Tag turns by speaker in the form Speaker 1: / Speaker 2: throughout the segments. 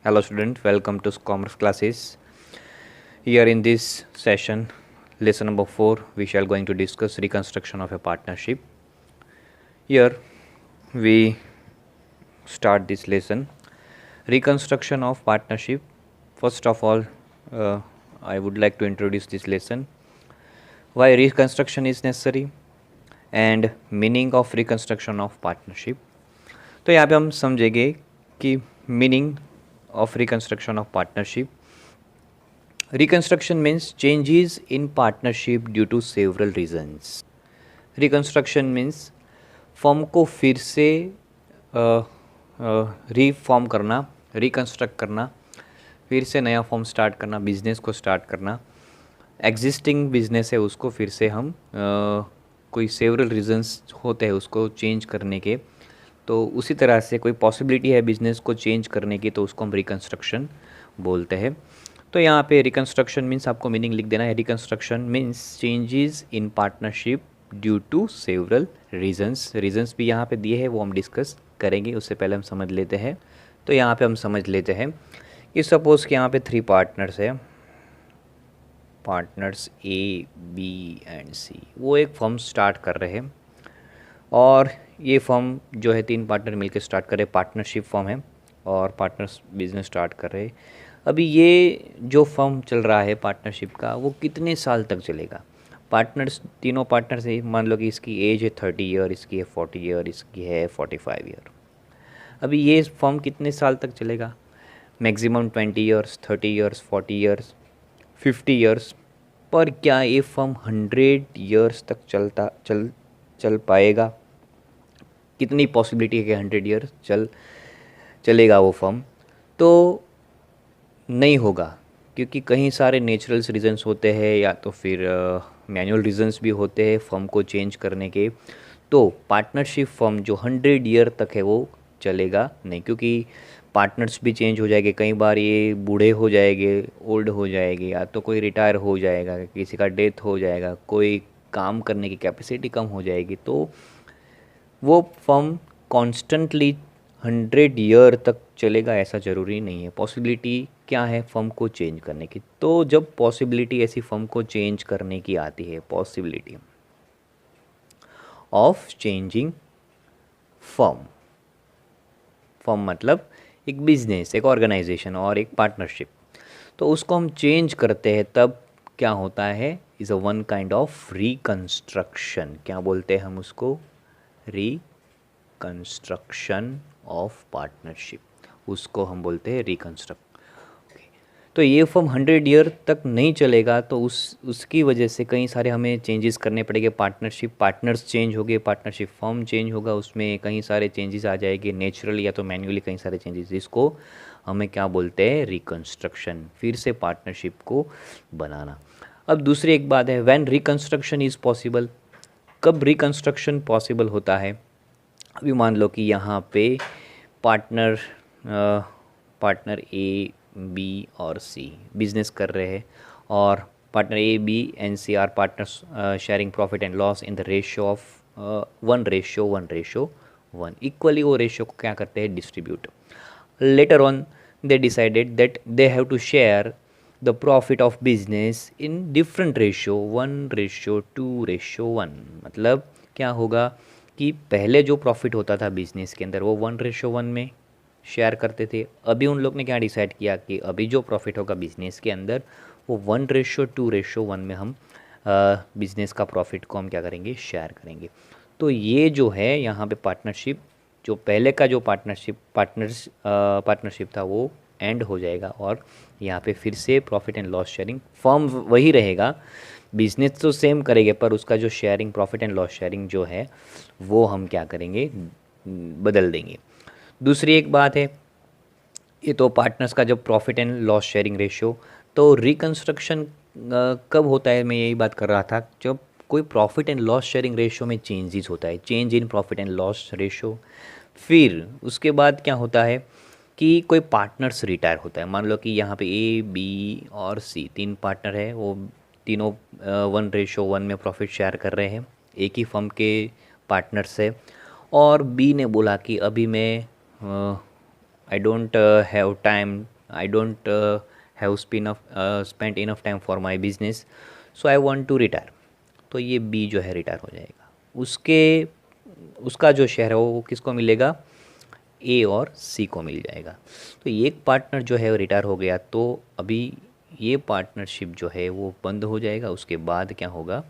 Speaker 1: Hello student, welcome to commerce classes. Here in this session, lesson number 4, we shall going to discuss reconstruction of a partnership. Here we start this lesson. Reconstruction of partnership. First of all, I would like to introduce this lesson. Why reconstruction is necessary and meaning of reconstruction of partnership. तो यहाँ पे हम समझेंगे कि meaning of reconstruction of partnership. Reconstruction means changes in partnership due to several reasons. Reconstruction means form को फिर से reform करना, रिकंस्ट्रक्ट करना, फिर से नया फॉर्म स्टार्ट करना, बिजनेस को स्टार्ट करना. एग्जिस्टिंग बिजनेस है उसको फिर से हम कोई सेवरल रीजंस होते हैं उसको चेंज करने के, तो उसी तरह से कोई पॉसिबिलिटी है बिजनेस को चेंज करने की तो उसको हम रिकंस्ट्रक्शन बोलते हैं. तो यहाँ पे रिकंस्ट्रक्शन मीन्स आपको मीनिंग लिख देना है. Reconstruction means changes in partnership due to several reasons भी यहाँ पे दिए हैं, वो हम डिस्कस करेंगे. उससे पहले हम समझ लेते हैं. तो यहाँ पे हम समझ लेते हैं कि सपोज़ कि यहाँ पे 3 पार्टनर्स है, पार्टनर्स ए बी एंड सी. वो एक फर्म स्टार्ट कर रहे हैं और ये फर्म जो है 3 पार्टनर मिलकर स्टार्ट कर रहे, पार्टनरशिप फर्म है और पार्टनर्स बिजनेस स्टार्ट कर रहे. अभी ये जो फर्म चल रहा है पार्टनरशिप का, वो कितने साल तक चलेगा. पार्टनर्स, तीनों पार्टनर्स है, मान लो कि इसकी एज है 30 ईयर, इसकी है 40 ईयर, इसकी है 45 ईयर. अभी ये फर्म कितने साल तक चलेगा. Maximum 20 years, 30 years, 40 years, 50 years. पर क्या ये फर्म 100 ईयर्स तक चल पाएगा. कितनी पॉसिबिलिटी है कि 100 ईयर्स चलेगा वो फर्म. तो नहीं होगा, क्योंकि कहीं सारे नेचुरल रीजंस होते हैं या तो फिर मैनुअल रीजंस भी होते हैं फर्म को चेंज करने के. तो पार्टनरशिप फर्म जो 100 ईयर तक है वो चलेगा नहीं, क्योंकि पार्टनर्स भी चेंज हो जाएंगे. कई बार ये बूढ़े हो जाएंगे, ओल्ड हो जाएंगे, या तो कोई रिटायर हो जाएगा, किसी का डेथ हो जाएगा, कोई काम करने की कैपेसिटी कम हो जाएगी. तो वो फर्म कॉन्स्टेंटली 100 ईयर तक चलेगा ऐसा ज़रूरी नहीं है. पॉसिबिलिटी क्या है फर्म को चेंज करने की. तो जब पॉसिबिलिटी ऐसी फर्म को चेंज करने की आती है, पॉसिबिलिटी ऑफ चेंजिंग फर्म मतलब एक बिजनेस, एक ऑर्गेनाइजेशन और एक पार्टनरशिप, तो उसको हम चेंज करते हैं तब क्या होता है, is a one kind of reconstruction. क्या बोलते हैं हम उसको, रिकंस्ट्रक्शन ऑफ पार्टनरशिप, उसको हम बोलते हैं रिकंस्ट्रक्ट. तो ये फर्म 100 ईयर तक नहीं चलेगा, तो उसकी वजह से कई सारे हमें चेंजेस करने पड़ेंगे. पार्टनर्स चेंज हो गए, पार्टनरशिप फर्म चेंज होगा, उसमें कई सारे चेंजेस आ जाएंगे, नेचुरली या तो मैन्युअली कई सारे चेंजेस. इसको हमें क्या बोलते हैं, रिकंस्ट्रक्शन, फिर से पार्टनरशिप को बनाना. अब दूसरी एक बात है, व्हेन रिकंस्ट्रक्शन इज़ पॉसिबल. कब रिकंस्ट्रक्शन पॉसिबल होता है. अभी मान लो कि यहाँ पे पार्टनर ए बी और सी बिजनेस कर रहे हैं, और partner A B and C are partners sharing profit and loss in the ratio of 1:1 equally. वो रेशियो को क्या करते हैं, distribute. Later on they decided that they have to share the profit of business in different ratio, 1:2:1. मतलब क्या होगा कि पहले जो प्रॉफिट होता था बिजनेस के अंदर वो 1:1 में शेयर करते थे. अभी उन लोग ने क्या डिसाइड किया कि अभी जो प्रॉफिट होगा बिजनेस के अंदर वो 1:2:1 में हम बिजनेस का प्रॉफिट को हम क्या करेंगे, शेयर करेंगे. तो ये जो है यहाँ पे पार्टनरशिप, जो पहले का जो पार्टनरशिप था वो एंड हो जाएगा, और यहाँ पे फिर से profit and loss sharing firm वही रहेगा, बिजनेस तो सेम करेंगे, पर उसका जो sharing, profit and loss sharing जो है वो हम क्या करेंगे, बदल देंगे. दूसरी एक बात है, ये तो पार्टनर्स का जब profit and loss sharing ratio. तो रिकंस्ट्रक्शन कब होता है, मैं यही बात कर रहा था, जब कोई profit and loss sharing ratio में चेंजेस होता है, change in profit and loss ratio. फिर उसके बाद क्या होता है कि कोई पार्टनर्स रिटायर होता है. मान लो कि यहाँ पे ए बी और सी 3 पार्टनर है, वो तीनों 1:1 में प्रॉफिट शेयर कर रहे हैं, एक ही फर्म के पार्टनर्स है. और बी ने बोला कि अभी मैं I don't have time I don't have spent enough time for my business, so I want to retire. तो ये बी जो है रिटायर हो जाएगा। उसका जो शेयर है वो किसको मिलेगा, ए और सी को मिल जाएगा। तो एक पार्टनर जो है रिटायर हो गया, तो अभी ये पार्टनरशिप जो है वो बंद हो जाएगा। उसके बाद क्या होगा,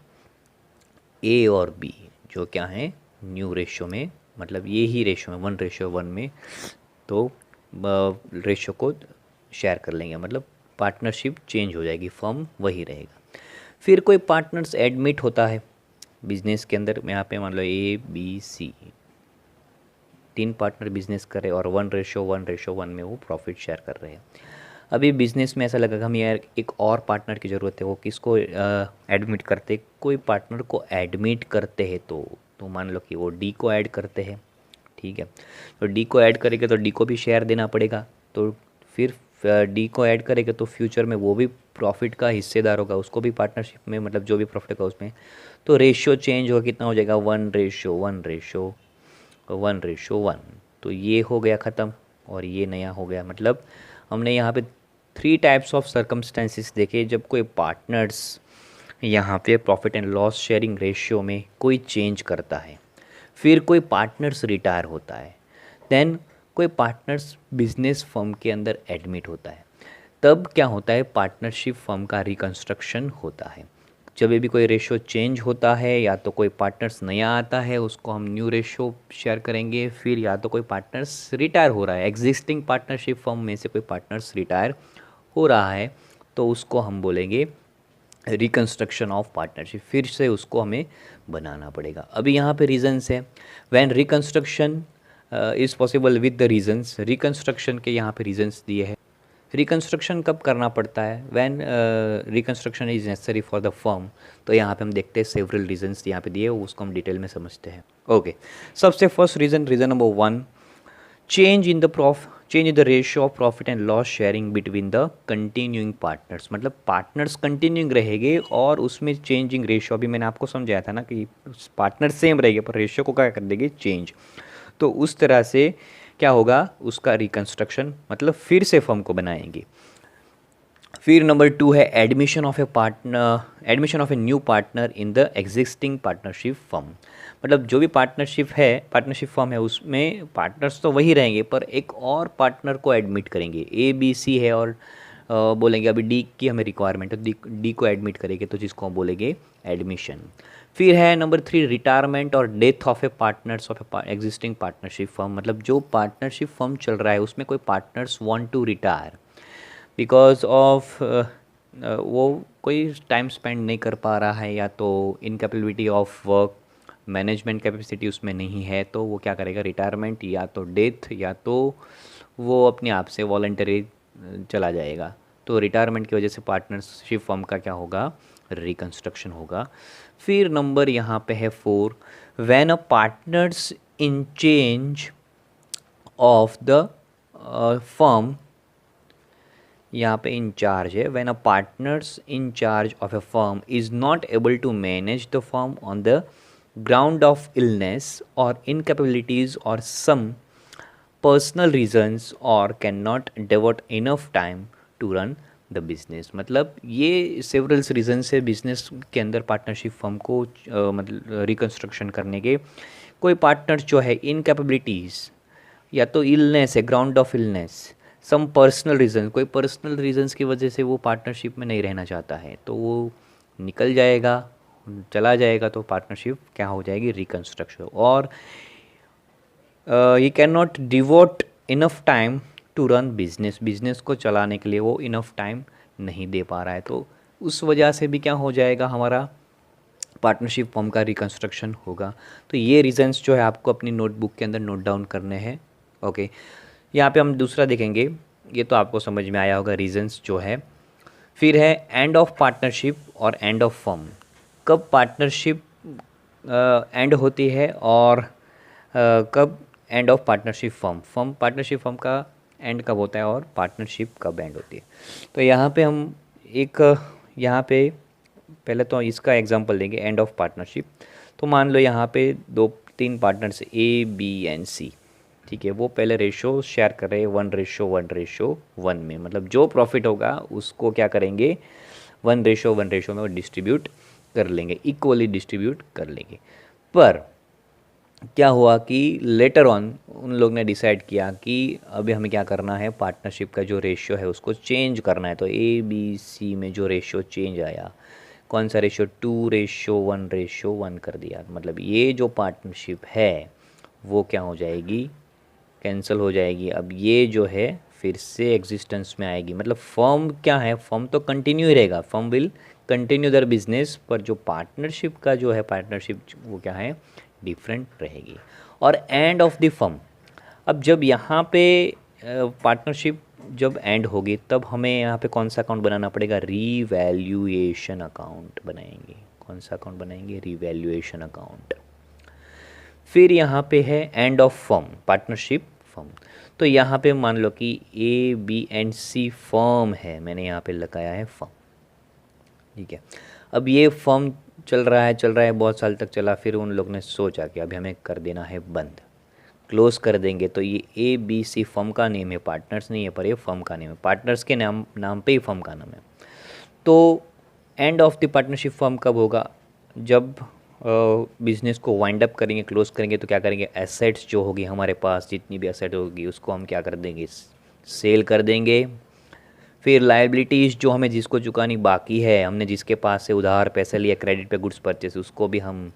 Speaker 1: ए और बी जो क्या है न्यू रेशो में, मतलब ये ही रेशो में 1:1 में, तो रेशो को शेयर कर लेंगे, मतलब पार्टनरशिप चेंज हो जाएगी, फर्म वही रहेगा। फिर कोई पार्टनर्स एडमिट होता है बिजनेस के अंदर, यहाँ पे मान लो A B C 3 partner business कर रहे हैं और 1:1 में वो प्रॉफिट शेयर कर रहे हैं। अभी बिजनेस में ऐसा लगा कि हम यार एक और पार्टनर की ज़रूरत है, वो किसको एडमिट करते, कोई पार्टनर को एडमिट करते हैं, तो मान लो कि वो डी को ऐड करते हैं, ठीक है। तो डी को ऐड करेंगे तो डी को भी शेयर देना पड़ेगा, तो फिर डी को ऐड करेंगे तो फ्यूचर में वो भी प्रॉफिट का हिस्सेदार होगा, उसको भी पार्टनरशिप में, मतलब जो भी प्रॉफिट होगा उसमें, तो रेशियो चेंज होगा, कितना हो जाएगा 1:1:1। तो ये हो गया ख़त्म और ये नया हो गया। मतलब हमने यहाँ पे 3 टाइप्स ऑफ सर्कमस्टेंसेस देखे जब कोई पार्टनर्स यहाँ पे profit and loss sharing ratio में कोई चेंज करता है, फिर कोई पार्टनर्स रिटायर होता है, देन कोई पार्टनर्स बिजनेस फर्म के अंदर एडमिट होता है, तब क्या होता है पार्टनरशिप फर्म का रिकंस्ट्रक्शन होता है। जब भी कोई रेशो चेंज होता है, या तो कोई पार्टनर्स नया आता है उसको हम न्यू रेशो शेयर करेंगे, फिर या तो कोई पार्टनर्स रिटायर हो रहा है, एग्जिस्टिंग पार्टनरशिप फर्म में से कोई पार्टनर्स रिटायर हो रहा है, तो उसको हम बोलेंगे रिकंस्ट्रक्शन ऑफ पार्टनरशिप, फिर से उसको हमें बनाना पड़ेगा। अभी यहाँ पे रीजंस है, when reconstruction is possible with the reasons, reconstruction के यहाँ पे रीजंस दिए हैं। रिकंस्ट्रक्शन कब करना पड़ता है, when reconstruction is necessary for the firm, तो यहाँ पे हम देखते हैं सेवरल रीजंस यहाँ पे दिए, उसको हम डिटेल में समझते हैं। ओके, सबसे first reason number 1, change in the ratio of profit and loss sharing between the continuing partners, मतलब पार्टनर्स कंटिन्यूइंग रहेंगे और उसमें चेंजिंग रेशियो, अभी मैंने आपको समझाया था ना कि पार्टनर सेम रहेंगे पर रेशियो को क्या कर देंगे चेंज, तो उस तरह से क्या होगा उसका रिकंस्ट्रक्शन, मतलब फिर से फर्म को बनाएंगे। फिर नंबर 2 है admission of a new partner in the existing partnership firm, मतलब जो भी पार्टनरशिप फर्म है उसमें पार्टनर्स तो वही रहेंगे पर एक और पार्टनर को एडमिट करेंगे। ए बी सी है और बोलेंगे अभी डी की हमें रिक्वायरमेंट है, डी को एडमिट करेंगे, तो जिसको हम बोलेंगे एडमिशन। फिर है नंबर 3 रिटायरमेंट और death of a partners of a existing partnership firm, मतलब जो पार्टनरशिप फर्म चल रहा है उसमें कोई partners want to retire because of वो कोई टाइम स्पेंड नहीं कर पा रहा है, या तो incapability of work, management capacity उसमें नहीं है, तो वो क्या करेगा रिटायरमेंट या तो डेथ या तो वो अपने आप से वॉलंटरी चला जाएगा। तो रिटायरमेंट की वजह से पार्टनरशिप फर्म का क्या होगा रिकंस्ट्रक्शन होगा। फिर नंबर यहाँ पे है 4, when a partners in change of the firm, यहाँ पे इन चार्ज है, when a partners in charge of a firm is not able to manage the firm on the ground of illness और incapabilities और some personal reasons और can not devote enough time to run the business, मतलब ये several reason से business के अंदर partnership firm को मतलब रिकंस्ट्रक्शन करने के, कोई पार्टनर जो है इनकेपेबिलिटीज़ या तो इलनेस है, ground of illness, some personal reason, कोई पर्सनल रीजंस की वजह से वो पार्टनरशिप में नहीं रहना चाहता है, तो वो निकल जाएगा, चला जाएगा, तो पार्टनरशिप क्या हो जाएगी रिकंस्ट्रक्शन। और he can not devote enough time to run business को चलाने के लिए वो इनफ टाइम नहीं दे पा रहा है, तो उस वजह से भी क्या हो जाएगा हमारा पार्टनरशिप फर्म का रिकंस्ट्रक्शन होगा। तो ये रीजंस जो है आपको अपनी नोटबुक के अंदर नोट डाउन करने हैं। ओके, यहाँ पे हम दूसरा देखेंगे, ये तो आपको समझ में आया होगा रीजंस जो है। फिर है एंड ऑफ पार्टनरशिप और एंड ऑफ फर्म, कब पार्टनरशिप एंड होती है और कब end of partnership firm partnership firm का एंड कब होता है और पार्टनरशिप कब एंड होती है। तो यहाँ पे हम यहाँ पे पहले तो इसका एग्जांपल देंगे एंड ऑफ पार्टनरशिप। तो मान लो यहाँ पे 2-3 पार्टनर्स ए बी एंड सी, ठीक है, वो पहले रेशो शेयर कर रहे हैं 1:1:1 में, मतलब जो प्रॉफिट होगा उसको क्या करेंगे 1:1 में वो डिस्ट्रीब्यूट कर लेंगे, इक्वली डिस्ट्रीब्यूट कर लेंगे। पर क्या हुआ कि लेटर ऑन उन लोग ने डिसाइड किया कि अभी हमें क्या करना है, पार्टनरशिप का जो रेशियो है उसको चेंज करना है। तो ABC में जो रेशियो चेंज आया, कौन सा रेशियो, 2:1:1 कर दिया। मतलब ये जो पार्टनरशिप है वो क्या हो जाएगी, कैंसिल हो जाएगी। अब ये जो है फिर से एग्जिस्टेंस में आएगी। मतलब फर्म क्या है, फर्म तो कंटिन्यू ही रहेगा, firm will continue their business, पर जो पार्टनरशिप का जो है पार्टनरशिप वो क्या है, डिफरेंट रहेगी। और एंड ऑफ द फर्म, अब जब यहाँ पे पार्टनरशिप जब एंड होगी तब हमें यहाँ पे कौन सा अकाउंट बनाना पड़ेगा, रीवैल्यूएशन अकाउंट बनाएंगे। कौन सा अकाउंट बनाएंगे, रीवैल्यूएशन अकाउंट। फिर यहाँ पे है end of firm, partnership firm. तो यहाँ पे मान लो कि A, B and C firm है, मैंने यहाँ पे लगाया है फर्म, ठीक है। अब ये फर्म चल रहा है बहुत साल तक चला, फिर उन लोग ने सोचा कि अभी हमें कर देना है बंद, क्लोज कर देंगे। तो ये ABC फर्म का नेम है, पार्टनर्स नहीं है, पर ये फर्म का नेम है, पार्टनर्स के नाम पे ही फर्म का नाम है। तो end of the partnership firm कब होगा, जब बिजनेस को वाइंड अप करेंगे, क्लोज करेंगे, तो क्या करेंगे, एसेट्स जो होगी हमारे पास, जितनी भी एसेट होगी उसको हम क्या कर देंगे, सेल कर देंगे। फिर लायबिलिटीज़ जो हमें जिसको चुकानी बाकी है, हमने जिसके पास से उधार पैसे लिया क्रेडिट पे गुड्स परचेस, उसको भी हम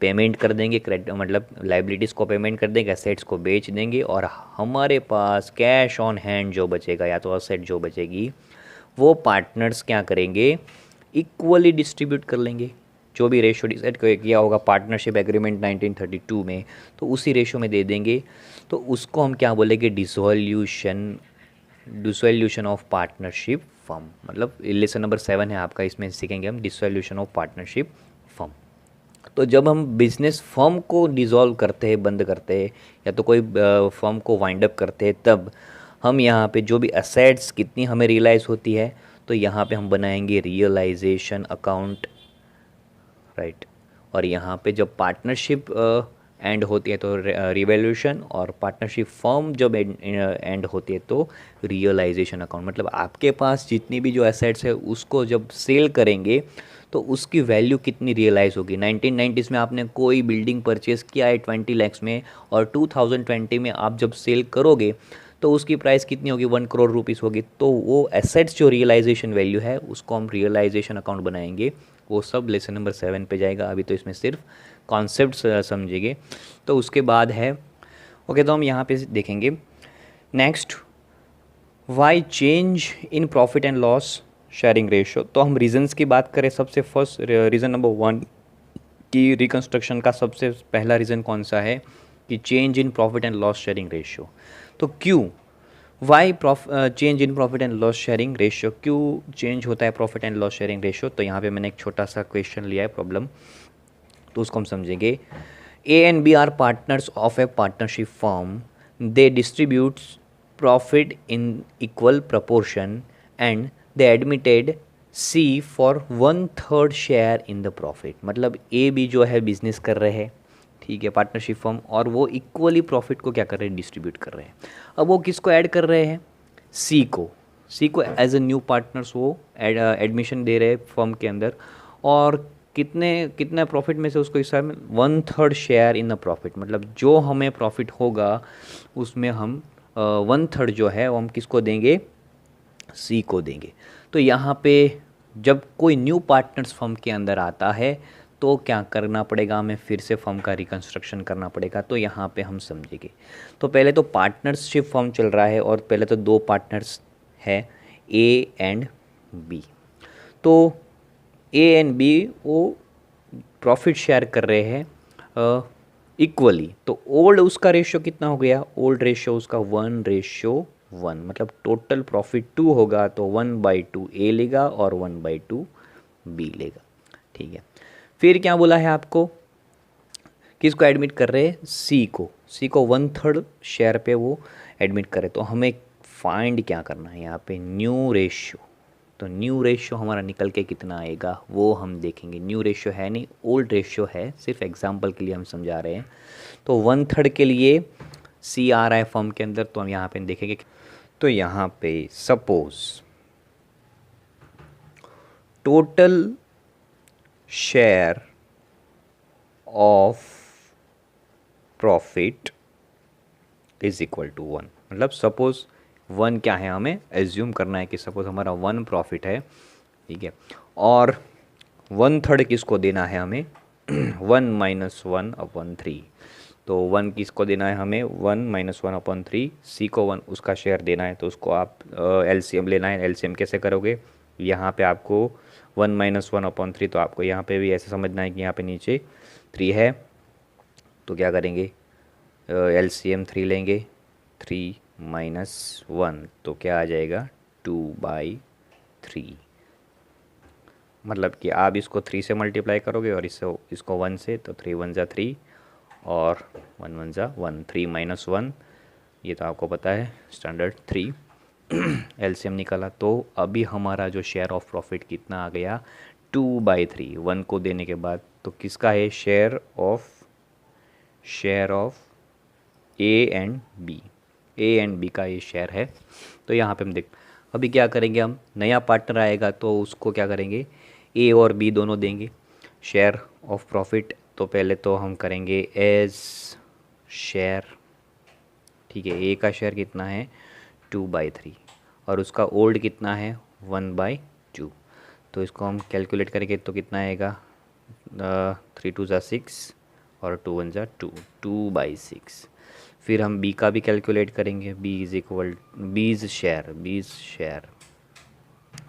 Speaker 1: पेमेंट कर देंगे, क्रेडिट मतलब लायबिलिटीज़ को पेमेंट कर देंगे, एसेट्स को बेच देंगे, और हमारे पास कैश ऑन हैंड जो बचेगा या तो एसेट जो बचेगी वो पार्टनर्स क्या करेंगे, इक्वली डिस्ट्रीब्यूट कर लेंगे। जो भी रेशो डिसाइड किया होगा पार्टनरशिप एग्रीमेंट 1932 में, तो उसी रेशो में दे देंगे। तो उसको हम क्या बोलेंगे, डिसोल्यूशन ऑफ पार्टनरशिप फर्म। मतलब लेसन नंबर 7 है आपका, इसमें सीखेंगे हम डिसोल्यूशन ऑफ पार्टनरशिप फर्म। तो जब हम बिजनेस फर्म को डिसॉल्व करते हैं, बंद करते हैं, या तो कोई फर्म को वाइंड अप करते हैं, तब हम यहाँ पे जो भी असेट्स कितनी हमें रियलाइज़ होती है, तो यहाँ पे हम बनाएंगे रियलाइजेशन अकाउंट, राइट। और यहाँ पे जब पार्टनरशिप एंड होती है तो रिवैल्यूएशन, और पार्टनरशिप फर्म जब एंड होती है तो रियलाइजेशन अकाउंट। मतलब आपके पास जितनी भी जो एसेट्स है उसको जब सेल करेंगे तो उसकी वैल्यू कितनी रियलाइज़ होगी। 1990s में आपने कोई बिल्डिंग परचेज़ किया है 20 लाख में, और 2020 में आप जब सेल करोगे तो उसकी प्राइस कितनी होगी, 1 करोड़ रुपीज़ होगी। तो वो एसेट्स जो रियलाइजेशन वैल्यू है उसको हम रियलाइजेशन अकाउंट बनाएंगे। वो सब लेसन नंबर 7 पे जाएगा, अभी तो इसमें सिर्फ कॉन्सेप्ट समझेंगे। तो उसके बाद है ओके, तो हम यहाँ पे देखेंगे next, why change in profit and loss sharing ratio. तो हम रीजंस की बात करें, सबसे फर्स्ट रीज़न नंबर 1 की रिकन्स्ट्रक्शन का सबसे पहला रीज़न कौन सा है कि change in profit and loss sharing ratio. तो क्यों, why change in profit and loss sharing ratio, क्यों चेंज होता है profit and loss sharing ratio. तो यहाँ पे मैंने एक छोटा सा क्वेश्चन लिया है प्रॉब्लम, तो उसको हम समझेंगे। A and B are partners of a partnership firm. They distribute profit in equal proportion and they admitted C for 1/3 share in the profit. मतलब A B जो है बिजनेस कर रहे हैं, ठीक है, पार्टनरशिप फर्म, और वो इक्वली प्रॉफिट को क्या कर रहे हैं, डिस्ट्रीब्यूट कर रहे हैं। अब वो किसको ऐड कर रहे हैं, सी को एज ए न्यू पार्टनर्स वो एडमिशन दे रहे हैं फर्म के अंदर, और कितने प्रॉफिट में से उसको हिस्सा में 1/3 शेयर इन द प्रॉफिट। मतलब जो हमें प्रॉफिट होगा उसमें हम 1/3 जो है वो हम किसको देंगे, सी को देंगे। तो यहाँ पे जब कोई न्यू पार्टनर्स फर्म के अंदर आता है तो क्या करना पड़ेगा, हमें फिर से फर्म का रिकन्स्ट्रक्शन करना पड़ेगा। तो यहाँ पे हम समझेंगे। तो पहले तो पार्टनरशिप फर्म चल रहा है और पहले तो 2 पार्टनर्स है A एंड B। तो A एंड B वो प्रॉफिट शेयर कर रहे हैं इक्वली। तो ओल्ड उसका रेशियो कितना हो गया, ओल्ड रेशियो उसका 1:1, मतलब टोटल प्रॉफिट 2 होगा तो 1/2 A लेगा और 1/2 B लेगा, ठीक है। फिर क्या बोला है आपको, किसको एडमिट कर रहे हैं, सी को 1/3 शेयर पे वो एडमिट करे। तो हमें फाइंड क्या करना है यहाँ पे, न्यू रेशियो। तो न्यू रेशियो हमारा निकल के कितना आएगा वो हम देखेंगे। न्यू रेशियो है नहीं, ओल्ड रेशियो है, सिर्फ एग्जांपल के लिए हम समझा रहे हैं। तो 1/3 के लिए सी आ रहा है फर्म के अंदर, तो हम यहाँ पे देखेंगे। तो यहाँ पे suppose total share of profit is equal to 1। मतलब सपोज 1 क्या है, हमें एज्यूम करना है कि सपोज हमारा 1 प्रॉफिट है, ठीक है, और 1/3 किसको देना है हमें 1 - 1/3। तो 1 किसको देना है हमें 1 - 1/3, सी को 1 उसका शेयर देना है। तो उसको आप एलसीएम लेना है। एलसीएम कैसे करोगे, यहाँ पे आपको 1 - 1/3, तो आपको यहाँ पे भी ऐसे समझना है कि यहाँ पे नीचे 3 है, तो क्या करेंगे एलसीएम 3 लेंगे, 3 - 1 तो क्या आ जाएगा 2/3। मतलब कि आप इसको 3 से मल्टीप्लाई करोगे और इसको 1 से, तो 3 1 = 3 और 1 1 = 1, 3 - 1, ये तो आपको पता है स्टैंडर्ड 3। एलसीएम निकाला, तो अभी हमारा जो शेयर ऑफ प्रॉफिट कितना आ गया 2/3। 1 को देने के बाद तो किसका है share of A and B का ये शेयर है। तो यहाँ पे हम देख, अभी क्या करेंगे, हम नया पार्टनर आएगा तो उसको क्या करेंगे ए और बी दोनों देंगे शेयर ऑफ प्रॉफिट। तो पहले तो हम करेंगे एज शेयर, ठीक है, ए का शेयर कितना है 2/3 और उसका ओल्ड कितना है 1/2। तो इसको हम कैलकुलेट करेंगे तो कितना आएगा 3 2 = 6 और 2 1 = 2, 2/6। फिर हम बी का भी कैलकुलेट करेंगे, बीज शेयर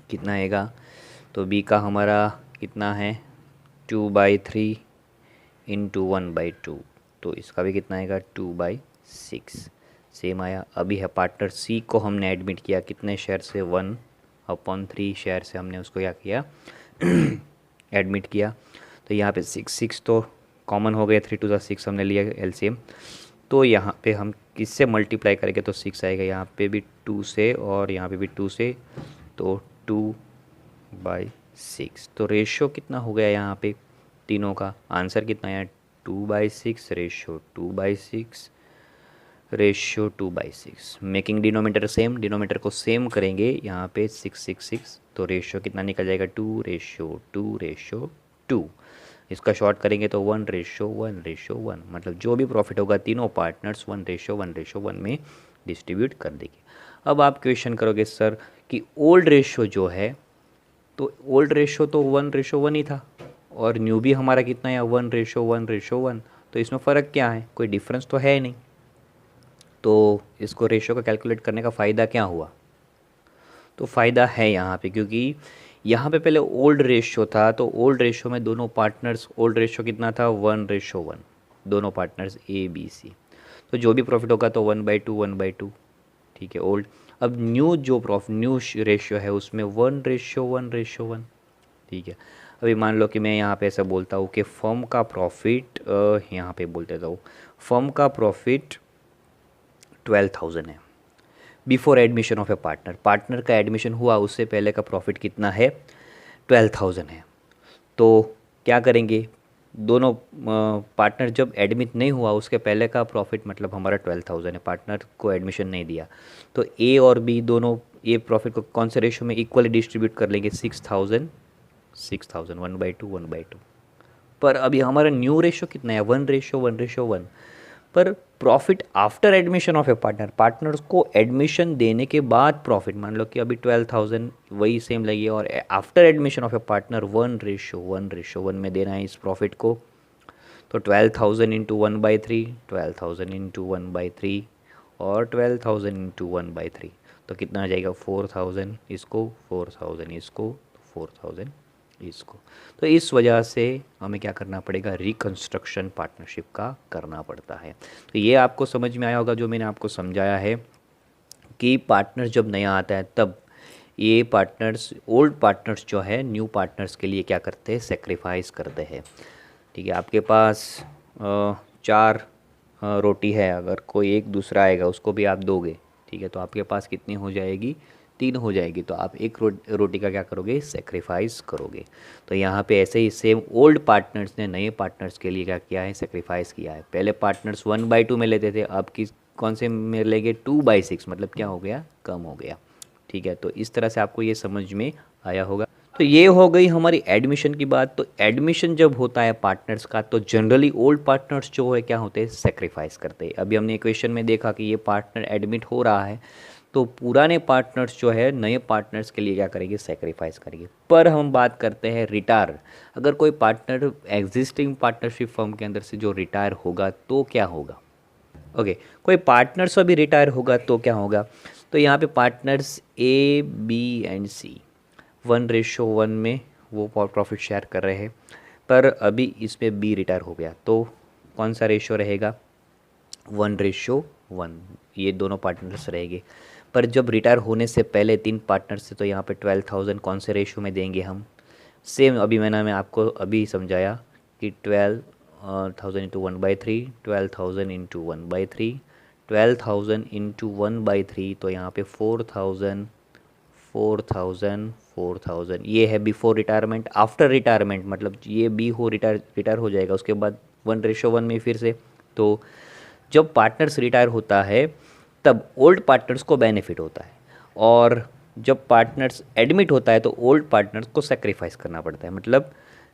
Speaker 1: कितना आएगा, तो बी का हमारा कितना है 2/3 × 1/2, तो इसका भी कितना आएगा 2/6। सेम आया। अभी है पार्टनर सी को हमने एडमिट किया कितने शेयर से 1/3 शेयर से हमने उसको क्या किया एडमिट किया। तो यहाँ पे 6 तो कॉमन हो गया, 3 2 = 6 हमने लिया एलसीएम। तो यहाँ पे हम किससे मल्टीप्लाई करेंगे तो 6 आएगा, यहाँ पे भी 2 से और यहाँ पे भी 2 से, तो 2/6। तो रेशियो कितना हो गया यहाँ पे तीनों का, आंसर कितना है 2/6, रेशियो 2/6। मेकिंग डिनोमीटर को सेम करेंगे, यहाँ पे 6 6 6, तो रेशियो कितना निकल जाएगा 2/2। इसका शॉर्ट करेंगे तो 1/1, मतलब जो भी प्रॉफिट होगा तीनों पार्टनर्स 1/1 में डिस्ट्रीब्यूट कर देंगे। अब आप क्वेश्चन करोगे सर कि ओल्ड रेशियो जो है, तो ओल्ड रेशियो तो 1/1 ही था और न्यू भी हमारा कितना है 1/1, तो इसमें फ़र्क क्या है, कोई डिफरेंस तो है नहीं। तो इसको रेशियो का कैलकुलेट करने का फ़ायदा क्या हुआ, तो फ़ायदा है यहाँ पे, क्योंकि यहाँ पे पहले ओल्ड रेशियो था, तो ओल्ड रेशियो में दोनों पार्टनर्स, ओल्ड रेशियो कितना था 1/1, दोनों पार्टनर्स ए बी सी, तो जो भी प्रॉफिट होगा तो 1/2, ठीक है ओल्ड। अब न्यू रेशियो है उसमें 1/1, ठीक है। अभी मान लो कि मैं यहाँ पे ऐसा बोलता हूँ कि फर्म का प्रॉफिट, यहाँ पे बोल देता हूँ फर्म का प्रॉफिट 12,000 है before admission of A partner का एडमिशन हुआ उससे पहले का प्रॉफिट कितना है 12,000 है। तो क्या करेंगे, दोनों पार्टनर जब एडमिट नहीं हुआ उसके पहले का प्रॉफिट मतलब हमारा 12,000 है, पार्टनर को एडमिशन नहीं दिया, तो ए और बी दोनों ये प्रॉफिट को कौन से रेशो में इक्वली डिस्ट्रीब्यूट कर लेंगे 6,000 1/2। पर अभी हमारा न्यू रेशो कितना है 1/1, पर profit after admission of a partners को एडमिशन देने के बाद प्रॉफिट, मान लो कि अभी 12,000 वही सेम लगी और after admission of A partner 1/1 में देना है इस प्रॉफिट को, तो 12,000 × 1/3, 12,000 × 1/3 और 12,000 × 1/3, तो कितना आ जाएगा 4,000 इसको, 4,000 इसको, 4,000 इसको। तो इस वजह से हमें क्या करना पड़ेगा, रिकंस्ट्रक्शन पार्टनरशिप का करना पड़ता है। तो ये आपको समझ में आया होगा जो मैंने आपको समझाया है कि पार्टनर जब नया आता है तब ये पार्टनर्स, ओल्ड पार्टनर्स जो है न्यू पार्टनर्स के लिए क्या करते हैं, सेक्रीफाइस करते हैं। ठीक है, आपके पास 4 रोटी है, अगर कोई एक दूसरा आएगा उसको भी आप दोगे, ठीक है, तो आपके पास कितनी हो जाएगी, 3 हो जाएगी, तो आप एक रोटी का क्या करोगे, सेक्रीफाइस करोगे। तो यहाँ पे ऐसे ही सेम ओल्ड पार्टनर्स ने नए पार्टनर्स के लिए क्या किया है, सेक्रीफाइस किया है। पहले पार्टनर्स 1/2 में लेते थे, अब कौन से में लेंगे 2/6, मतलब क्या हो गया, कम हो गया। ठीक है, तो इस तरह से आपको ये समझ में आया होगा। तो ये हो गई हमारी एडमिशन की बात। तो एडमिशन जब होता है पार्टनर्स का, तो जनरली ओल्ड पार्टनर्स जो है क्या होते हैं, सेक्रीफाइस करते हैं। अभी हमने इक्वेशन में देखा कि ये पार्टनर एडमिट हो रहा है, तो पुराने पार्टनर्स जो है नए पार्टनर्स के लिए क्या करेंगे, सेक्रीफाइस करेंगे। पर हम बात करते हैं रिटायर, अगर कोई पार्टनर एग्जिस्टिंग पार्टनरशिप फर्म के अंदर से जो रिटायर होगा तो क्या होगा। ओके, कोई पार्टनर्स अभी रिटायर होगा तो क्या होगा। तो यहाँ पे पार्टनर्स ए बी एंड सी 1:1 में वो प्रॉफिट शेयर कर रहे हैं, पर अभी इसमें बी रिटायर हो गया, तो कौन सा रेशो रहेगा, 1:1, ये दोनों पार्टनर्स रहेंगे। पर जब रिटायर होने से पहले 3 पार्टनर्स थे, तो यहाँ पे 12,000 कौन से रेशो में देंगे हम, सेम अभी मैं आपको अभी समझाया कि 12,000 इंटू 1/3, 12,000 इंटू 1/3, 12,000 इंटू 1/3, तो यहाँ पे 4,000, 4,000, 4,000, ये है बिफोर रिटायरमेंट। आफ्टर रिटायरमेंट मतलब ये बी हो रिटायर हो जाएगा, उसके बाद 1:1 में फिर से। तो जब पार्टनर्स रिटायर होता है तब ओल्ड पार्टनर्स को बेनिफिट होता है, और जब पार्टनर्स एडमिट होता है तो ओल्ड पार्टनर्स को सेक्रीफाइस करना पड़ता है। मतलब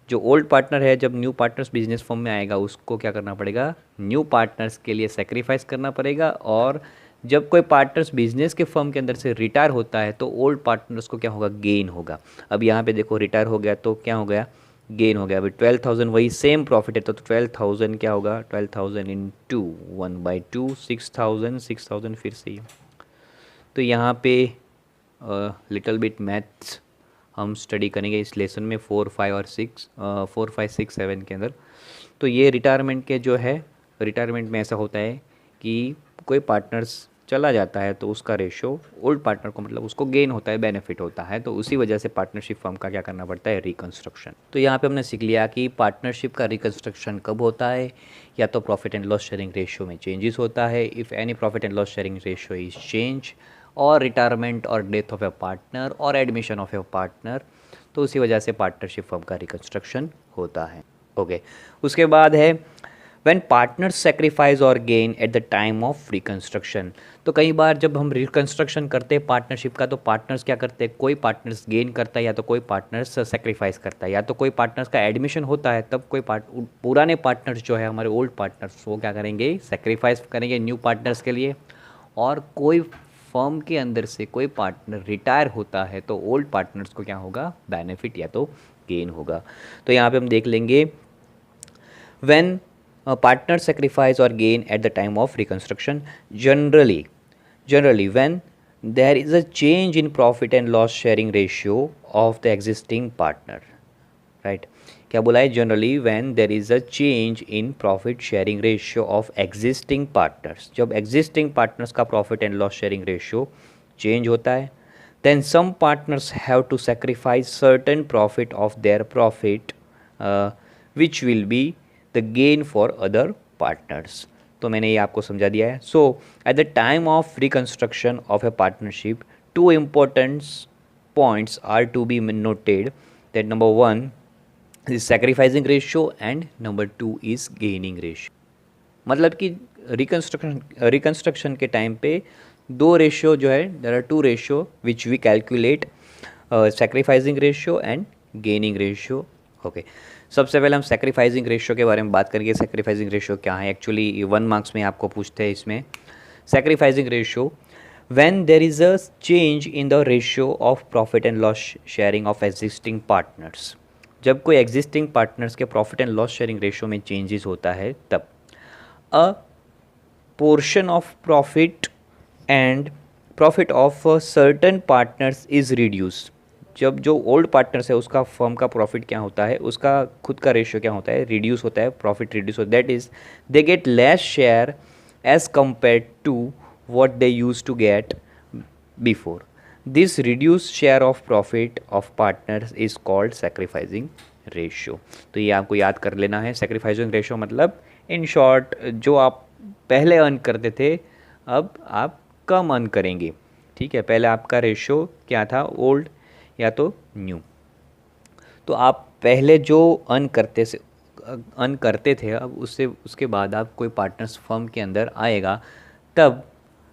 Speaker 1: जो ओल्ड पार्टनर है, जब न्यू पार्टनर्स बिजनेस फर्म में आएगा, उसको क्या करना पड़ेगा, न्यू पार्टनर्स के लिए सेक्रीफाइस करना पड़ेगा। और जब कोई पार्टनर्स बिजनेस के फर्म के अंदर से रिटायर होता है तो ओल्ड पार्टनर्स को क्या होगा, गेन होगा। अब यहाँ पे देखो रिटायर हो गया तो क्या हो गया, गेन हो गया। अभी 12,000 वही सेम प्रॉफिट है, तो 12,000 क्या होगा, 12,000 इंटू 1/2, 6,000, 6,000 फिर से ही। तो यहाँ पे लिटिल बिट मैथ्स हम स्टडी करेंगे इस लेसन में 4, 5 और 6, 4, 5, 6, 7 के अंदर। तो ये रिटायरमेंट के जो है, रिटायरमेंट में ऐसा होता है कि कोई पार्टनर्स चला जाता है तो उसका रेशो ओल्ड पार्टनर को, मतलब उसको गेन होता है, बेनिफिट होता है। तो उसी वजह से पार्टनरशिप फर्म का क्या करना पड़ता है, रिकंस्ट्रक्शन। तो यहाँ पे हमने सीख लिया कि पार्टनरशिप का रिकंस्ट्रक्शन कब होता है, या तो profit and loss sharing ratio में चेंजेस होता है, if any profit and loss sharing ratio is change, और रिटायरमेंट और डेथ ऑफ ए पार्टनर और एडमिशन ऑफ ए पार्टनर। तो उसी वजह से पार्टनरशिप फर्म का रिकंस्ट्रक्शन होता है। ओके, उसके बाद है व्हेन पार्टनर्स सेक्रीफाइस और gain eight the time of reconstruction. तो कई बार जब हम रिकंस्ट्रक्शन करते हैं पार्टनरशिप का, तो पार्टनर्स क्या करते हैं, कोई पार्टनर्स गेन करता है या तो कोई पार्टनर्स सेक्रीफाइस करता है, या तो कोई पार्टनर्स का एडमिशन होता है तब कोई पुराने पार्टनर्स जो है हमारे ओल्ड पार्टनर्स, वो क्या करेंगे, सेक्रीफाइस करेंगे न्यू पार्टनर्स के लिए। और कोई फर्म के अंदर से कोई पार्टनर रिटायर होता है तो ओल्ड पार्टनर्स को क्या होगा, बेनिफिट या तो गेन होगा। तो यहाँ पे हम देख लेंगे when partners sacrifice or gain at the time of reconstruction, generally when there is a change in profit and loss sharing ratio of the existing partner, right? क्या बोला है, generally when there is a change in profit sharing ratio of existing partners, जब existing partners का profit and loss sharing ratio change होता है, then some partners have to sacrifice certain profit of their profit which will be the gain for other partners. तो मैंने ये आपको समझा दिया है। So at the time of reconstruction of a partnership, two important points are to be noted, that number 1 is sacrificing ratio and number 2 is gaining ratio. मतलब कि reconstruction के टाइम पे दो रेशियो जो है, there are 2 ratio which we calculate, sacrificing ratio and gaining ratio. Okay, सबसे पहले हम सेक्रीफाइसिंग रेशियो के बारे में बात करेंगे। सेक्रीफाइसिंग रेशियो क्या है, एक्चुअली 1 मार्क्स में आपको पूछते हैं इसमें। Sacrificing ratio, when there is a change in the ratio of profit and loss sharing of existing partners, जब कोई एग्जिस्टिंग पार्टनर्स के profit and loss sharing ratio में चेंजेस होता है तब a portion of profit and profit of certain partners is reduce. जब जो old partners है उसका फर्म का प्रॉफिट क्या होता है, उसका खुद का रेशियो क्या होता है, रिड्यूस होता है, प्रॉफिट रिड्यूस होता है। That is they get less share as compared to what they use to get before. This reduced share of profit of partners is called sacrificing ratio। तो ये आपको याद कर लेना है। sacrificing ratio मतलब इन शॉर्ट जो आप पहले अर्न करते थे अब आप कम अर्न करेंगे। ठीक है, पहले आपका रेशियो क्या था, ओल्ड या तो न्यू। तो आप पहले जो अर्न करते थे, अब उससे उसके बाद आप कोई पार्टनर्स फर्म के अंदर आएगा तब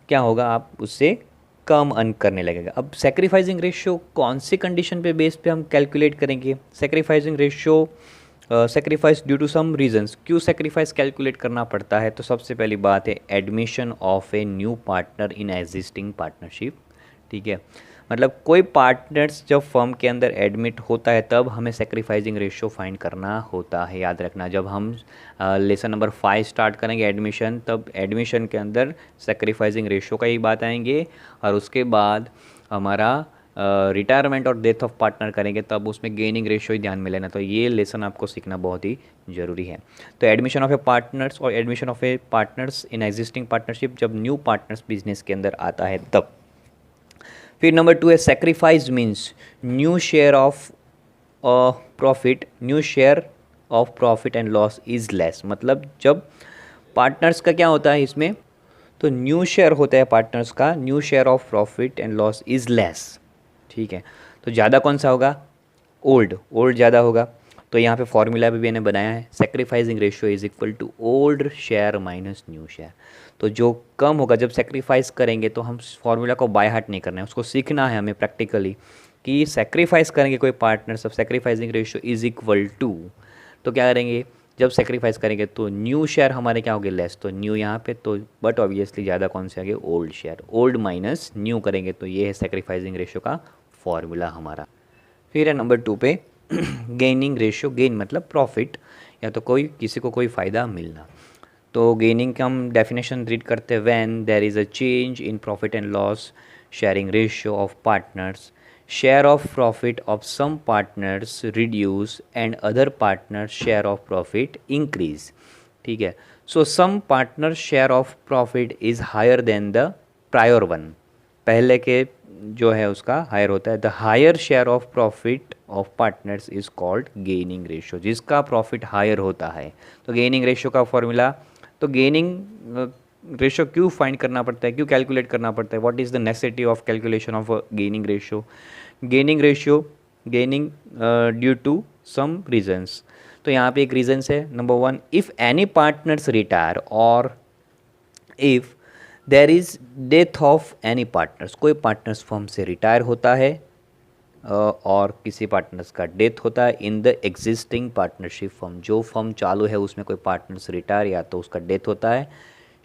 Speaker 1: क्या होगा, आप उससे कम अर्न करने लगेगा। अब सेक्रीफाइसिंग रेशियो कौन सी कंडीशन पे बेस पे हम कैलकुलेट करेंगे? Sacrificing ratio sacrifice due to some reasons. क्यों सेक्रीफाइस कैलकुलेट करना पड़ता है? तो सबसे पहली बात है admission of a new partner in existing partnership. ठीक है, मतलब कोई पार्टनर्स जब फर्म के अंदर एडमिट होता है तब हमें सेक्रीफाइसिंग रेशियो फाइंड करना होता है। याद रखना, जब हम लेसन नंबर 5 स्टार्ट करेंगे एडमिशन, तब एडमिशन के अंदर सेक्रीफाइसिंग रेशियो का ही बात आएंगे, और उसके बाद हमारा रिटायरमेंट और डेथ ऑफ पार्टनर करेंगे तब उसमें गेनिंग रेशियो ही ध्यान में लेना। तो ये लेसन आपको सीखना बहुत ही ज़रूरी है। तो एडमिशन ऑफ ए पार्टनर्स और admission of a partners in existing partnership, जब न्यू पार्टनर्स बिजनेस के अंदर आता है तब। फिर नंबर 2 है sacrifice means new share of profit, new share of profit and loss is less. मतलब जब पार्टनर्स का क्या होता है इसमें, तो न्यू शेयर होता है पार्टनर्स का, new share of profit and loss is less. ठीक है, तो ज़्यादा कौन सा होगा? ओल्ड, ओल्ड ज़्यादा होगा। तो यहाँ पे फॉर्मूला भी मैंने बनाया है, sacrificing ratio is equal to old share minus new share. तो जो कम होगा जब सेक्रीफाइस करेंगे, तो हम फॉर्मूला को बाय हार्ट नहीं करना है, उसको सीखना है हमें प्रैक्टिकली कि सेक्रीफाइस करेंगे कोई पार्टनर, सब sacrificing ratio is equal to, तो क्या करेंगे जब सेक्रीफाइस करेंगे तो न्यू शेयर हमारे क्या होंगे? लेस। तो न्यू यहाँ पे, तो बट ऑब्वियसली ज़्यादा कौन से आगे? Old share. Old minus new करेंगे तो ये है सेक्रीफाइसिंग रेशियो का फॉर्मूला हमारा। फिर है नंबर 2 पे गेनिंग रेशियो। गेन मतलब प्रॉफिट, या तो कोई किसी को कोई फ़ायदा मिलना। तो गेनिंग का हम डेफिनेशन रीड करते हैं, when there is a change in profit and loss sharing ratio of partners, share of profit of some partners reduce and other partners share of profit increase। ठीक है, so some partner share of profit is higher than the prior one। पहले के जो है उसका higher होता है। the higher share of profit of partners is called gaining ratio, जिसका प्रॉफिट हायर होता है। तो गेनिंग रेशियो का फॉर्मूला, तो गेनिंग रेशियो क्यों फाइंड करना पड़ता है, क्यों कैलकुलेट करना पड़ता है? What is the necessity of calculation of gaining ratio? Gaining ratio, gaining due to some reasons. तो यहाँ पे एक रीजंस है, number 1, if any partners retire और if there is death of any partners, कोई पार्टनर्स फर्म से retire होता है और किसी पार्टनर्स का डेथ होता है in the existing partnership firm, जो फर्म चालू है उसमें कोई पार्टनर्स रिटायर या तो उसका डेथ होता है,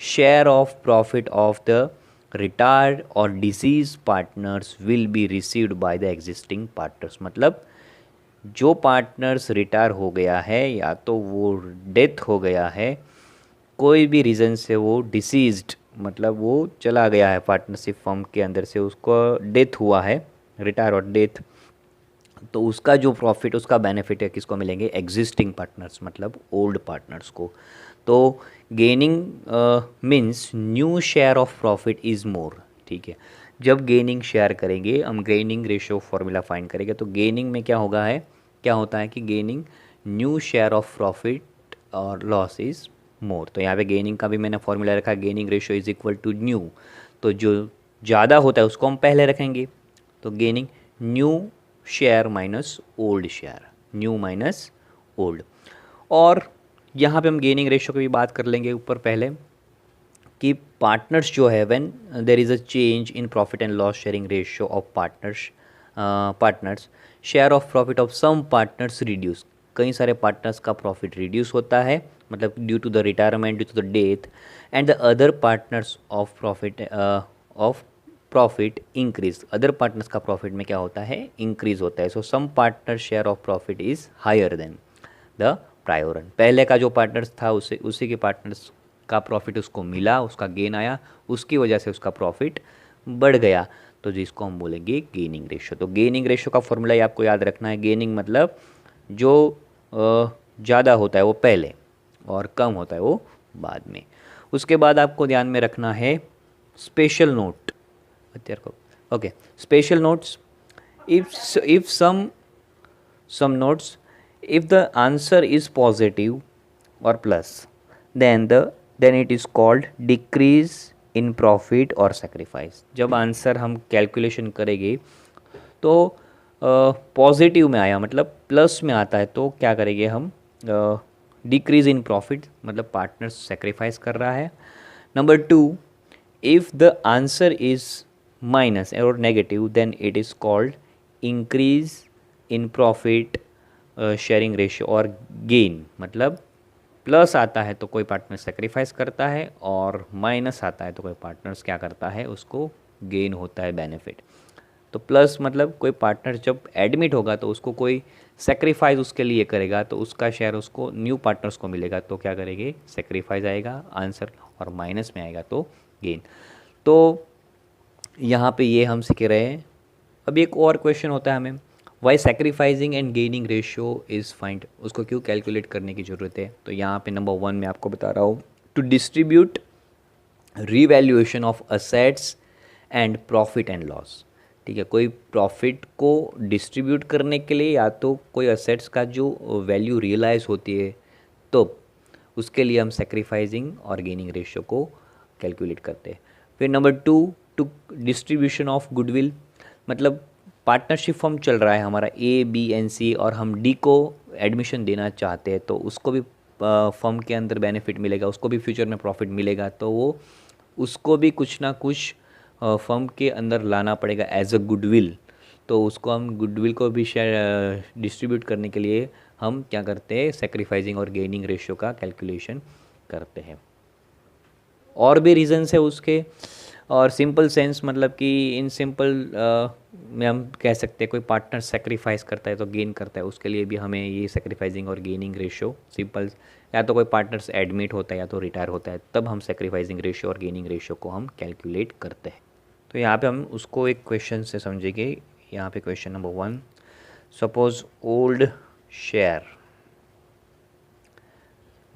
Speaker 1: share of profit of the retired और deceased partners will be received by the existing partners. मतलब जो पार्टनर्स रिटायर हो गया है या तो वो डेथ हो गया है, कोई भी रीज़न से वो डिसीज्ड, मतलब वो चला गया है पार्टनरशिप फर्म के अंदर से, उसको डेथ हुआ है, रिटायर और डेथ, तो उसका जो प्रॉफिट, उसका बेनिफिट है किसको मिलेंगे? एग्जिस्टिंग पार्टनर्स, मतलब ओल्ड पार्टनर्स को। तो gaining means new share of profit is more. ठीक है, जब गेनिंग शेयर करेंगे हम, गेनिंग रेशियो फॉर्मूला फाइंड करेंगे, तो गेनिंग में क्या होगा है, क्या होता है कि gaining new share of profit और लॉस इज़ मोर। तो यहाँ पे गेनिंग का भी मैंने फॉर्मूला रखा, gaining ratio is equal to new, तो जो ज़्यादा होता है उसको हम पहले रखेंगे। तो gaining new share minus old share, new minus old. और यहाँ पे हम गेनिंग रेशियो की भी बात कर लेंगे ऊपर पहले, कि पार्टनर्स जो है, when there is a change in profit and loss sharing ratio of partners share of profit of some partners reduce, कई सारे पार्टनर्स का प्रॉफिट रिड्यूस होता है, मतलब due to the retirement, due to the death, and the other partners of profit increase, other partners का profit में क्या होता है? इंक्रीज होता है। So some partner share of profit is higher than the prior one. पहले का जो पार्टनर्स था उसी के पार्टनर्स का प्रॉफिट उसको मिला, उसका गेन आया, उसकी वजह से उसका प्रॉफिट बढ़ गया, तो जिसको हम बोलेंगे गेनिंग रेशियो। तो गेनिंग रेशियो का फॉर्मूला ये आपको याद रखना है, गेनिंग मतलब जो ज़्यादा होता है वो पहले और कम होता है वो बाद में। उसके बाद आपको ध्यान में रखना है special note, okay, special notes, if some notes, if the answer is positive or plus, then it is called decrease in profit or sacrifice। जब आंसर हम कैलकुलेशन करेंगे तो पॉजिटिव में आया, मतलब प्लस में आता है, तो क्या करेंगे हम? डिक्रीज इन प्रॉफिट, मतलब पार्टनर सेक्रीफाइस कर रहा है। Number 2, if the answer is minus और negative then it is called increase in profit sharing ratio और गेन। मतलब प्लस आता है तो कोई पार्टनर सेक्रीफाइस करता है और माइनस आता है तो कोई पार्टनर्स क्या करता है, उसको गेन होता है बेनिफिट। तो प्लस मतलब कोई पार्टनर जब एडमिट होगा तो उसको कोई सेक्रीफाइस उसके लिए करेगा तो उसका शेयर उसको न्यू पार्टनर्स को मिलेगा, तो क्या करेंगे, सेक्रीफाइस आएगा आंसर, और माइनस में आएगा तो गेन। तो यहाँ पे ये हम सीख रहे हैं। अभी एक और क्वेश्चन होता है हमें, why sacrificing and gaining ratio is find, उसको क्यों कैलकुलेट करने की ज़रूरत है। तो यहाँ पे नंबर 1 में आपको बता रहा हूँ, to distribute revaluation of assets and profit and loss. ठीक है, कोई प्रॉफिट को डिस्ट्रीब्यूट करने के लिए या तो कोई असेट्स का जो वैल्यू रियलाइज होती है तो उसके लिए हम सेक्रीफाइसिंग और गेनिंग रेशियो को कैलकुलेट करते हैं। फिर number 2, to distribution of goodwill, मतलब पार्टनरशिप फर्म चल रहा है हमारा ए बी एन सी और हम डी को एडमिशन देना चाहते हैं तो उसको भी फर्म के अंदर बेनिफिट मिलेगा, उसको भी फ्यूचर में प्रॉफिट मिलेगा, तो वो उसको भी कुछ ना कुछ फर्म के अंदर लाना पड़ेगा एज अ गुडविल। तो उसको हम गुडविल को भी शेयर डिस्ट्रीब्यूट करने के लिए हम क्या करते हैं, सेक्रीफाइसिंग और गेनिंग रेशियो का कैलकुलेशन करते हैं। और भी रीजंस है उसके, और सिंपल सेंस मतलब कि इन सिंपल में हम कह सकते हैं कोई पार्टनर सेक्रीफाइस करता है तो गेन करता है, उसके लिए भी हमें ये सेक्रीफाइसिंग और गेनिंग रेशियो सिंपल, या तो कोई पार्टनर्स एडमिट होता है या तो रिटायर होता है, तब हम सेक्रीफाइसिंग रेशियो और गेनिंग रेशियो को हम कैलकुलेट करते हैं। तो यहाँ पे हम उसको एक क्वेश्चन से समझेंगे। यहाँ पे question number 1, suppose old share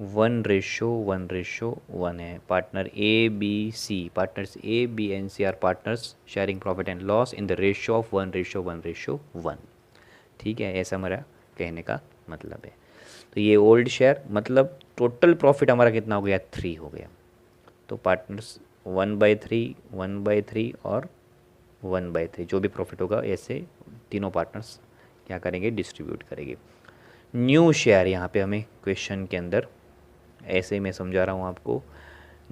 Speaker 1: 1:1:1 है, partner A B C, partners A B and C are partners sharing profit and loss in the ratio of 1:1:1। ठीक है, ऐसा हमारा कहने का मतलब है। तो ये ओल्ड शेयर मतलब टोटल प्रॉफिट हमारा कितना हो गया, 3 हो गया। तो पार्टनर्स 1/3, 1/3 और 1/3 जो भी प्रॉफिट होगा ऐसे तीनों पार्टनर्स क्या करेंगे, डिस्ट्रीब्यूट करेंगे। न्यू शेयर यहाँ पे हमें क्वेश्चन के अंदर ऐसे मैं समझा रहा हूँ आपको,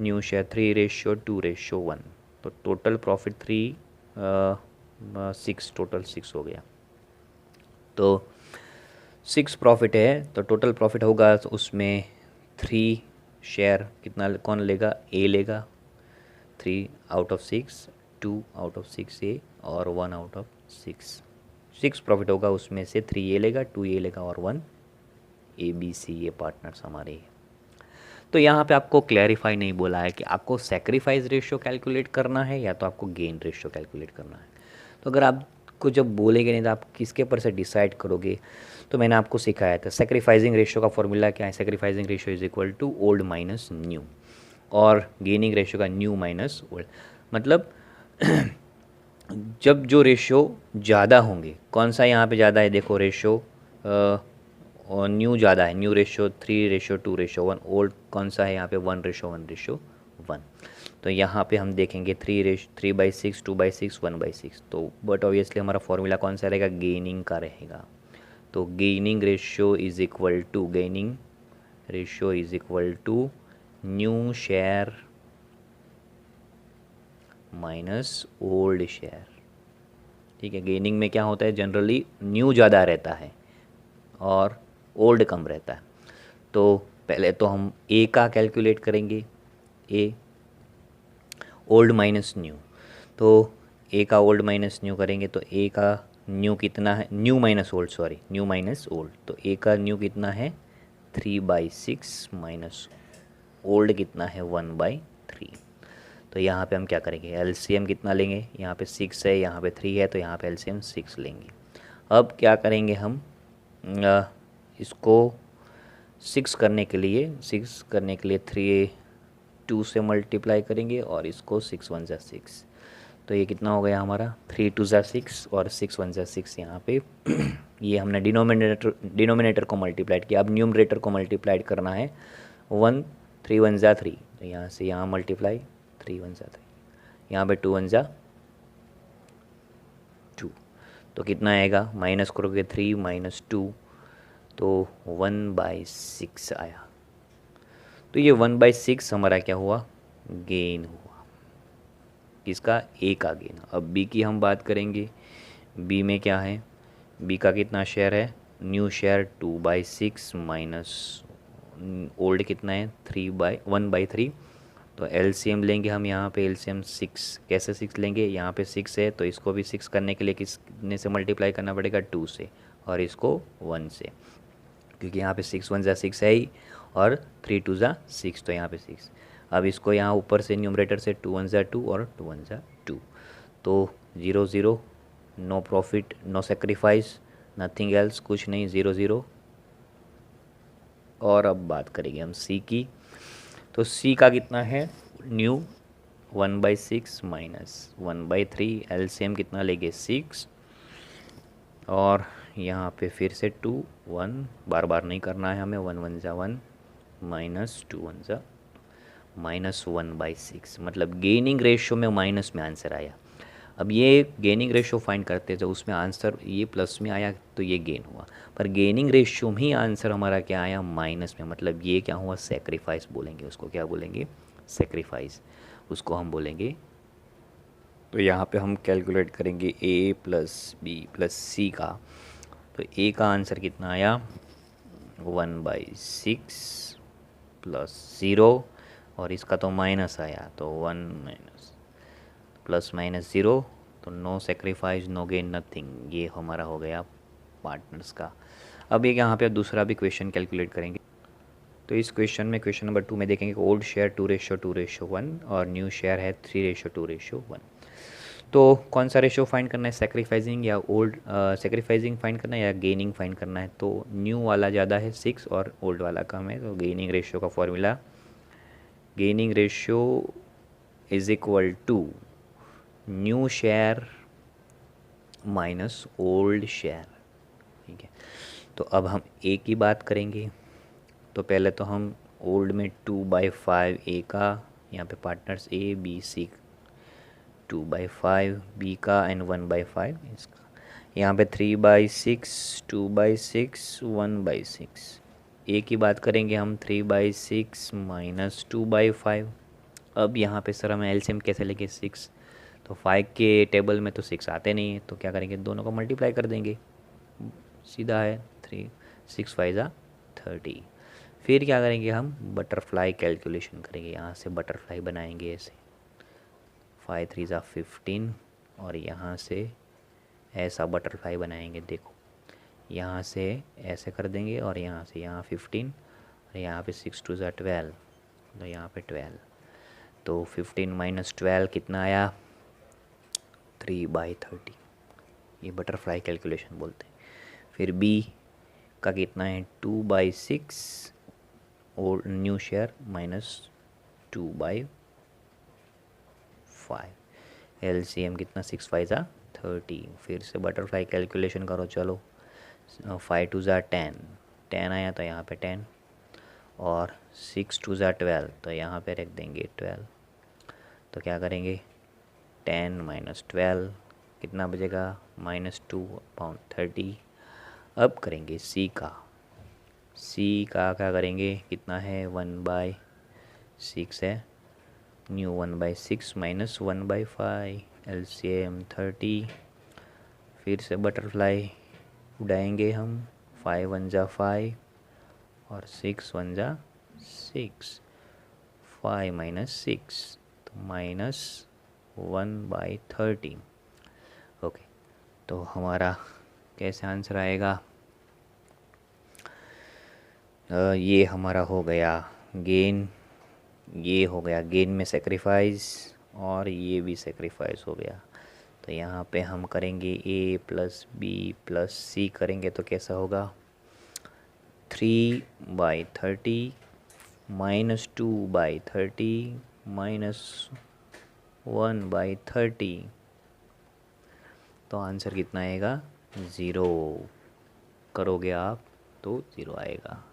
Speaker 1: न्यू शेयर 3:2:1, तो टोटल प्रॉफिट 6, टोटल 6 हो गया। तो 6 प्रॉफिट है तो टोटल प्रॉफिट होगा तो उसमें 3 शेयर कितना कौन लेगा, ए लेगा, 3/6, 2/6 ए और 1/6। 6 प्रॉफिट होगा उसमें से 3 ए लेगा, 2 ए लेगा और 1 ए बी सी, ये पार्टनर्स हमारे हैं। तो यहाँ पे आपको क्लैरिफाई नहीं बोला है कि आपको सेक्रीफाइस रेशियो कैलकुलेट करना है या तो आपको गेन रेशियो कैलकुलेट करना है। तो अगर आपको जब बोलेंगे नहीं तो आप किसके ऊपर से डिसाइड करोगे, तो मैंने आपको सिखाया था सेक्रीफाइसिंग रेशियो का फॉर्मूला क्या है, sacrificing ratio is equal to old minus new, और गेनिंग रेशियो का न्यू माइनस ओल्ड। मतलब जब जो रेशियो ज़्यादा होंगे, कौन सा यहाँ पे ज़्यादा है, देखो रेशियो और न्यू ज़्यादा है, न्यू रेशियो 3:2:1, ओल्ड कौन सा है यहाँ पे 1:1:1। तो यहाँ पे हम देखेंगे 3/6, 2/6, 1/6, तो बट ऑब्वियसली हमारा फॉर्मूला कौन सा रहेगा, गेनिंग का रहेगा। तो gaining ratio is equal to new share minus old share. ठीक है, गेनिंग में क्या होता है, जनरली न्यू ज़्यादा रहता है और ओल्ड कम रहता है। तो पहले तो हम ए का कैलकुलेट करेंगे, ए ओल्ड माइनस न्यू। तो ए का ओल्ड माइनस न्यू करेंगे तो ए का न्यू कितना है, न्यू माइनस ओल्ड, तो ए का न्यू कितना है 3/6 माइनस ओल्ड कितना है 1/3। तो यहाँ पे हम क्या करेंगे, एलसीएम कितना लेंगे, यहाँ पे 6 है, यहाँ पे 3 है, तो यहाँ पे एलसीएम 6 लेंगे। अब क्या करेंगे हम इसको 6 करने के लिए 3 2 से मल्टीप्लाई करेंगे और इसको 6 1 6, तो ये कितना हो गया हमारा 3 2 6 और 6 1 6 यहाँ पे ये हमने डिनोमिनेटर को मल्टीप्लाइड किया। अब न्यूमरेटर को मल्टीप्लाइड करना है, 1 3 1 3, तो यहाँ से यहाँ मल्टीप्लाई 3 1 3, यहाँ पे 2 1 2, तो कितना आएगा, माइनस करोगे 3 माइनस 2 तो 1/6 आया। तो ये 1/6 हमारा क्या हुआ, गेन हुआ। किसका, ए का गेन। अब बी की हम बात करेंगे, बी में क्या है, बी का कितना शेयर है, न्यू शेयर 2/6 माइनस ओल्ड कितना है 1/3। तो एलसीएम लेंगे हम, यहाँ पे एलसीएम 6, कैसे 6 लेंगे, यहाँ पे 6 है तो इसको भी 6 करने के लिए किसने से मल्टीप्लाई करना पड़ेगा, 2 से, और इसको 1 से, क्योंकि यहाँ पे 6 1 ज़ा 6 है ही, और 3 2 ज़ा 6, तो यहाँ पे 6। अब इसको यहाँ ऊपर से न्यूमरेटर से 2 1 ज़ा 2 और 2 1 ज़ा 2, तो 0 0, no profit no sacrifice, nothing else, कुछ नहीं, 0 0। और अब बात करेंगे हम सी की, तो सी का कितना है, न्यू 1/6 माइनस 1/3, एलसीएम कितना लेंगे 6, और यहाँ पे फिर से 2 1, बार बार नहीं करना है हमें, 1 1 ज़ा 1 माइनस 2 1 ज़ा माइनस 1/6, मतलब गेनिंग रेशियो में माइनस में आंसर आया। अब ये गेनिंग रेशियो फाइंड करते जब उसमें आंसर ये प्लस में आया तो ये गेन हुआ, पर गेनिंग रेशियो में ही आंसर हमारा क्या आया, माइनस में, मतलब ये क्या हुआ, सेक्रीफाइस बोलेंगे उसको, क्या बोलेंगे, सेक्रीफाइस उसको हम बोलेंगे। तो यहाँ पे हम कैलकुलेट करेंगे ए प्लस बी प्लस सी का, तो ए का आंसर कितना आया, 1/6 प्लस 0, और इसका तो माइनस आया तो 1 माइनस प्लस माइनस 0, तो no sacrifice no gain nothing, ये हमारा हो गया पार्टनर्स का। अब ये यहाँ पे दूसरा भी क्वेश्चन कैलकुलेट करेंगे, तो इस क्वेश्चन में क्वेश्चन नंबर 2 में देखेंगे ओल्ड शेयर 2:2:1 और न्यू शेयर है 3:2:1। तो कौन सा रेशियो फाइंड करना है, सेक्रीफाइसिंग या ओल्ड, सेक्रीफाइसिंग फाइंड करना है या गेनिंग फाइंड करना है, तो न्यू वाला ज़्यादा है 6 और ओल्ड वाला कम है, तो गेनिंग रेशियो का formula, gaining ratio is equal to new share minus old share, ठीक है। तो अब हम ए की बात करेंगे, तो पहले तो हम ओल्ड में 2/5 ए का, यहाँ पे partners A B C, 2/5 B का एंड 1/5 इसका, यहाँ पे 3/6 2/6 1/6। ए की बात करेंगे हम 3/6 माइनस 2/5। अब यहाँ पे सर हम एलसीएम कैसे लेंगे 6, तो 5 के टेबल में तो 6 आते नहीं है, तो क्या करेंगे, दोनों को मल्टीप्लाई कर देंगे, सीधा है 3 6 5 ज़ा 30। फिर क्या करेंगे, हम बटरफ्लाई कैलकुलेशन करेंगे, यहाँ से बटरफ्लाई बनाएंगे ऐसे, 5 3 ज़ा 15, और यहाँ से ऐसा बटरफ्लाई बनाएंगे, देखो यहाँ से ऐसे कर देंगे, और यहाँ से यहाँ 15, और यहाँ पे 6 2 ज़ा 12, तो यहाँ पे 12, तो 15 माइनस 12 कितना आया, 3/30, ये बटरफ्लाई कैलकुलेशन बोलते हैं। फिर बी का कितना है, 2/6 और न्यू शेयर माइनस 2/5, एलसीएम कितना 6 5 ज़ा 30, फिर से बटरफ्लाई कैलकुलेशन करो, चलो 5 2 ज़ा 10 10 आया तो यहाँ पे 10, और 6 2 ज़ा 12, तो यहाँ पे रख देंगे 12, तो क्या करेंगे 10 माइनस 12 कितना बचेगा, -2/30। अब करेंगे सी का, सी का क्या करेंगे, कितना है 1/6 है, न्यू 1/6 माइनस 1/5, एलसीएम 30, फिर से बटरफ्लाई उड़ाएंगे हम, 5 1 ज़ा 5 और 6 1 ज़ा 6, 5 माइनस 6 तो -1/30। ओके, तो हमारा कैसे आंसर आएगा, ये हमारा हो गया गेन, ये हो गया गेन में सेक्रीफाइस, और ये भी सेक्रीफाइस हो गया। तो यहाँ पे हम करेंगे ए प्लस बी प्लस सी करेंगे तो कैसा होगा, 3/30 माइनस 2/30 माइनस 1/30, तो आंसर कितना आएगा, 0। करोगे आप तो 0 आएगा।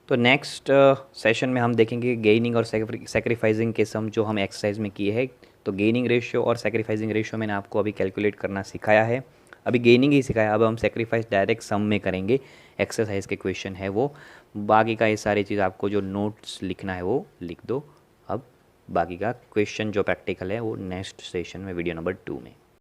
Speaker 1: तो नेक्स्ट सेशन में हम देखेंगे गेनिंग और सेक्रीफाइसिंग के सम जो हम एक्सरसाइज में किए हैं। तो गेनिंग रेशियो और सेक्रीफाइसिंग रेशियो मैंने आपको अभी कैलकुलेट करना सिखाया है, अभी गेनिंग ही सिखाया, अब हम सेक्रीफाइस डायरेक्ट सम में करेंगे, एक्सरसाइज के क्वेश्चन है वो, बाकी का ये सारी चीज़ आपको जो नोट्स लिखना है वो लिख दो। अब बाकी का क्वेश्चन जो प्रैक्टिकल है वो नेक्स्ट सेशन में वीडियो नंबर 2 में।